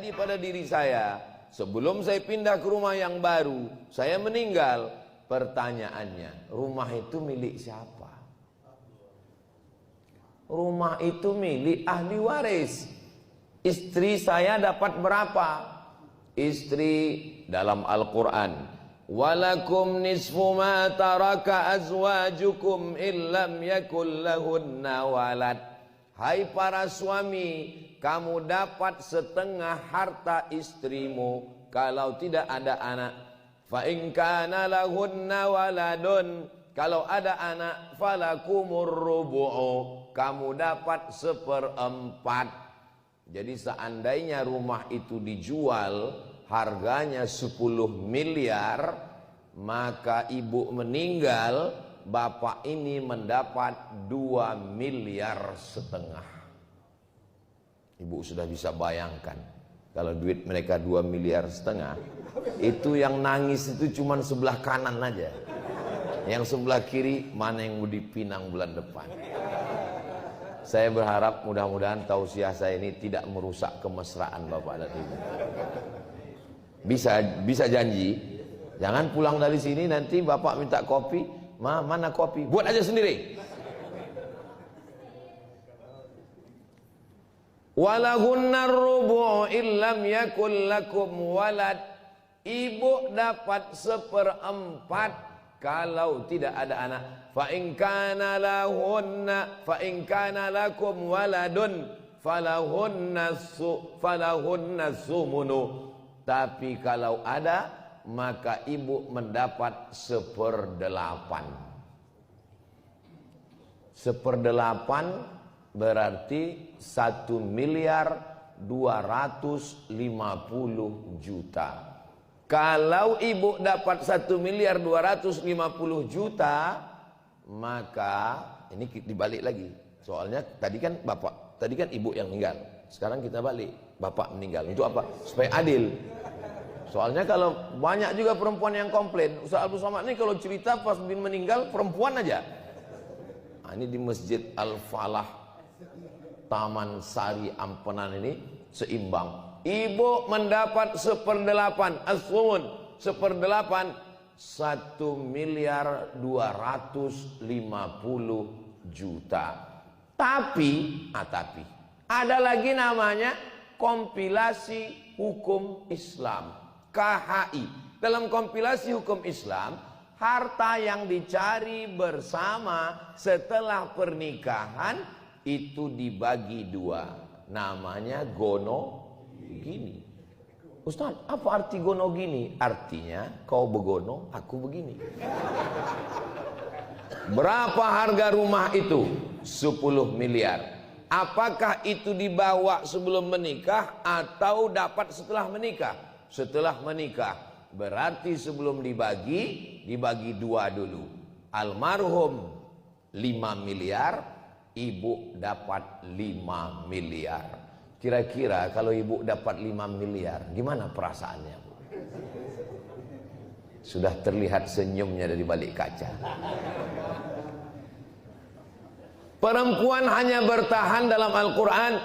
terjadi pada diri saya sebelum saya pindah ke rumah yang baru, saya meninggal. Pertanyaannya, rumah itu milik siapa? Rumah itu milik ahli waris. Istri saya dapat berapa? Istri dalam Al-Quran, walakum nisfu ma taraka azwajukum illam yakul lahunna walad. Hai para suami, kamu dapat setengah harta istrimu kalau tidak ada anak. Fa in kana lahunna waladun, kalau ada anak, falakumur rubu'u, kamu dapat 1/4. Jadi seandainya rumah itu dijual harganya 10 miliar, maka ibu meninggal, bapak ini mendapat 2,5 miliar. Ibu sudah bisa bayangkan, kalau duit mereka 2,5 miliar, itu yang nangis itu cuma sebelah kanan aja. Yang sebelah kiri, mana yang mau dipinang bulan depan. Saya berharap mudah-mudahan tausiah saya ini tidak merusak kemesraan bapak dan ibu. Bisa janji, jangan pulang dari sini nanti bapak minta kopi, mana kopi, buat aja sendiri. Walahunnar rubu' illam yakul lakum walad. Ibu dapat 1/4 kalau tidak ada anak. Fa in kana lakum waladun falahunna sumunu. Tapi kalau ada, maka ibu mendapat 1/8. 1/8 berarti 1.250.000.000. Kalau ibu dapat 1.250.000.000, maka ini dibalik lagi. Soalnya tadi kan ibu yang meninggal. Sekarang kita balik, bapak meninggal. Untuk apa? Supaya adil. Soalnya kalau banyak juga perempuan yang komplain, Ustaz Abdul Somad ini kalau cerita pas bin meninggal perempuan aja. Nah, ini di Masjid Al-Falah Taman Sari Ampenan ini seimbang. Ibu mendapat 1/8, as-sumun 1/8, 1.250.000.000. Tapi ada lagi namanya kompilasi hukum Islam, KHI. Dalam kompilasi hukum Islam, harta yang dicari bersama setelah pernikahan itu dibagi 2. Namanya gono gini. Ustaz, apa arti gono gini? Artinya kau begono, aku begini. Berapa harga rumah itu? 10 miliar. Apakah itu dibawa sebelum menikah atau dapat setelah menikah? Setelah menikah. Berarti sebelum dibagi 2 dulu. Almarhum 5 miliar, ibu dapat 5 miliar. Kira-kira kalau ibu dapat 5 miliar, gimana perasaannya? Sudah terlihat senyumnya dari balik kaca. Perempuan hanya bertahan dalam Al-Quran.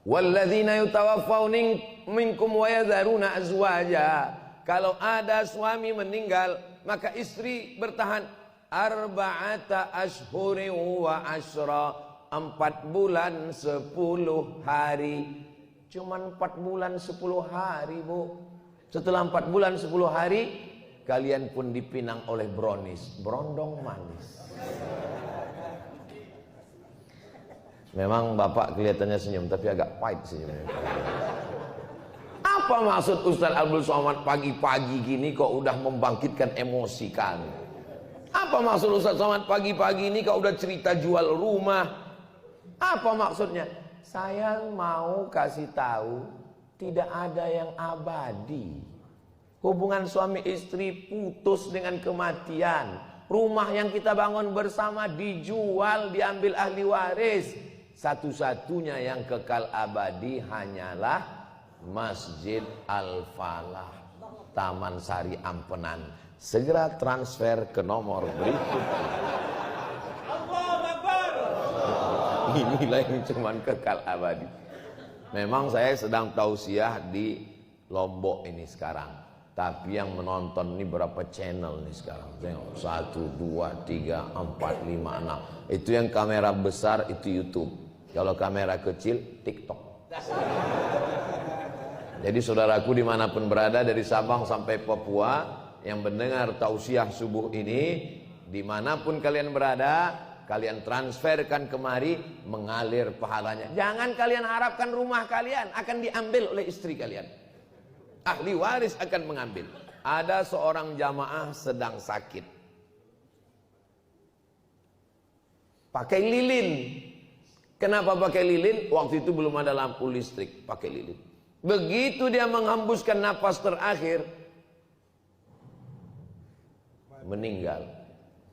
Walladzina yutawaffawna minkum wa yadharuna azwaja. Kalau ada suami meninggal, maka istri bertahan 4 ashhurin wa ashra. 4 bulan 10 hari. Cuman 4 bulan 10 hari, Bu. Setelah 4 bulan 10 hari, kalian pun dipinang oleh brownies, berondong manis. Memang bapak kelihatannya senyum, tapi agak pahit senyumnya. Apa maksud Ustaz Abdul Somad pagi-pagi gini kok udah membangkitkan emosi kami? Apa maksud Ustaz Somad pagi-pagi ini kok udah cerita jual rumah? Apa maksudnya? Saya mau kasih tahu, tidak ada yang abadi. Hubungan suami istri putus dengan kematian. Rumah yang kita bangun bersama dijual, diambil ahli waris. Satu-satunya yang kekal abadi hanyalah Masjid Al-Falah Taman Sari Ampenan. Segera transfer ke nomor berikut. Inilah yang cuman kekal abadi. Memang saya sedang tausiah di Lombok ini sekarang. Tapi yang menonton ini berapa channel nih sekarang? Tengok, 1, 2, 3, 4, 5, 6. Itu yang kamera besar itu YouTube. Kalau kamera kecil TikTok. Jadi saudaraku dimanapun berada, dari Sabang sampai Papua, yang mendengar tausiah subuh ini, dimanapun kalian berada, kalian transferkan kemari, mengalir pahalanya. Jangan kalian harapkan rumah kalian akan diambil oleh istri kalian. Ahli waris akan mengambil. Ada seorang jamaah sedang sakit, pakai lilin. Kenapa pakai lilin? Waktu itu belum ada lampu listrik, pakai lilin. Begitu dia menghembuskan napas terakhir, meninggal.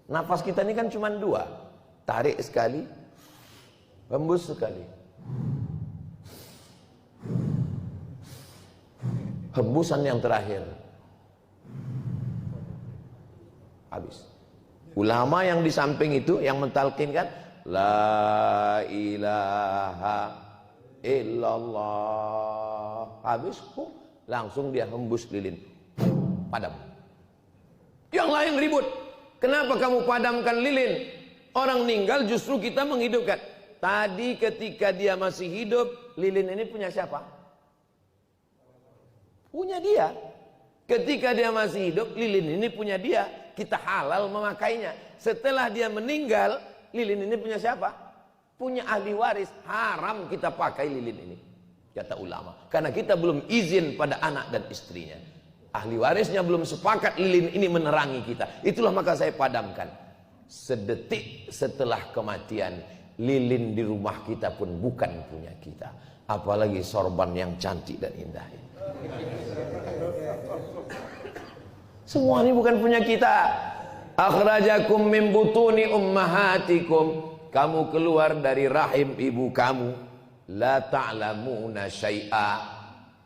Napas kita ini kan cuma 2. Tarik sekali, hembus sekali. Hembusan yang terakhir, habis. Ulama yang di samping itu yang mentalkinkan la ilaha illallah, habis, langsung dia hembus lilin, padam. Yang lain ribut, kenapa kamu padamkan lilin? Orang meninggal justru kita menghidupkan. Tadi ketika dia masih hidup, lilin ini punya siapa? Punya dia. Ketika dia masih hidup, lilin ini punya dia. Kita halal memakainya. Setelah dia meninggal, lilin ini punya siapa? Punya ahli waris. Haram kita pakai lilin ini, kata ulama. Karena kita belum izin pada anak dan istrinya. Ahli warisnya belum sepakat lilin ini menerangi kita. Itulah maka saya padamkan. Sedetik setelah kematian, lilin di rumah kita pun bukan punya kita. Apalagi sorban yang cantik dan indah ini. Semua ini bukan punya kita. Akhrajakum min butuni ummahatikum. Kamu keluar dari rahim ibu kamu. La ta'lamuna syai'a.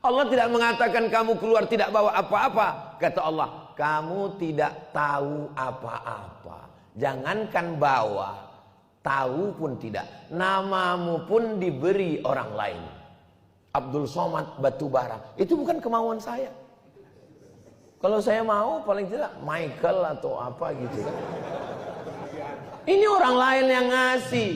Allah tidak mengatakan kamu keluar tidak bawa apa-apa. Kata Allah, kamu tidak tahu apa-apa. Jangankan bawa, tahu pun tidak. Namamu pun diberi orang lain. Abdul Somad Batubara, itu bukan kemauan saya. Kalau saya mau paling tidak Michael atau apa gitu. Ini orang lain yang ngasih.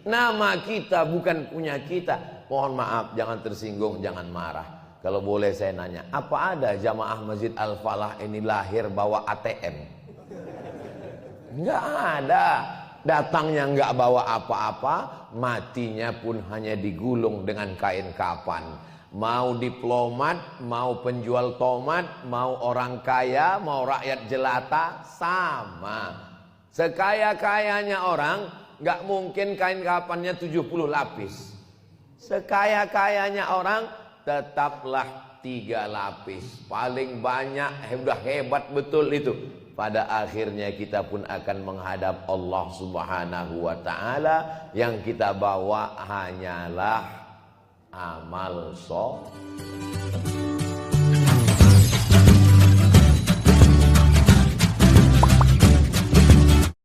Nama kita bukan punya kita. Mohon maaf, jangan tersinggung, jangan marah. Kalau boleh saya nanya, apa ada jamaah Masjid Al-Falah ini lahir bawa ATM? Enggak ada. Datangnya enggak bawa apa-apa, matinya pun hanya digulung dengan kain kapan. Mau diplomat, mau penjual tomat, mau orang kaya, mau rakyat jelata, sama. Sekaya-kayanya orang, enggak mungkin kain kapannya 70 lapis. Sekaya-kayanya orang, tetaplah 3 lapis. Paling banyak, udah hebat betul itu. Pada akhirnya kita pun akan menghadap Allah Subhanahu wa ta'ala. Yang kita bawa hanyalah amal soleh.